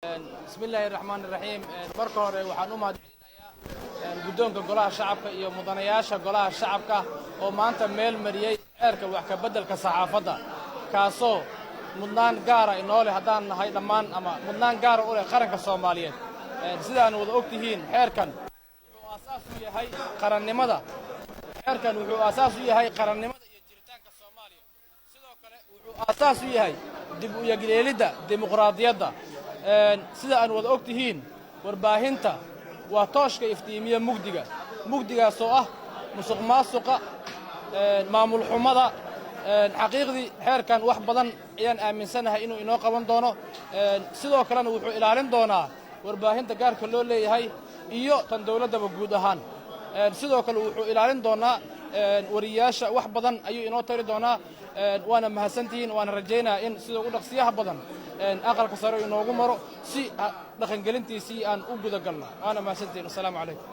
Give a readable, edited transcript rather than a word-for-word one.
بسم الله الرحمن الرحيم marka hore waxaan u mahadcelinayaa guddoonka golaha shacabka iyo mudanayaasha golaha shacabka oo maanta meel mariyay xeerka wax ka beddelka saxaafadda kaasoo mudnaan gaar ah inoo leh haddaan nahay dhammaan ama mudnaan gaar u leh qaranka Soomaaliyeed sidaan wada ogtihiin xeerkan wuxuu aasaas u yahay qarannimada iyo jiritaanka Soomaaliya sidoo kale wuxuu aasaas u yahay dib u yagleelidda dimuqraadiyadda sida aan wada ogtihiin warbaahinta waa tooshka iftiimiya mugdigaas oo ah musuqmaasuqa maamul xumada xaqiiqdii xeerkan wax badan ayaan aaminsanahay inuu inoo qaban doono sidoo kalena wuxuu ilaalin doonaa warbaahinta gaarka loo leeyahay iyo tan dawladaba guud ahaan sidoo kale wuxuu ilaalin doonaa wariyaasha wax badan ayuu inoo tari doonaa waana mahadsantihiin waana rajaynayaa in sida ugu dhaqsiyaha badan aqalka sare inoogu maro si dhaqangelintiisii aan u guda galno waana mahadsantihiin assalaamu calaykum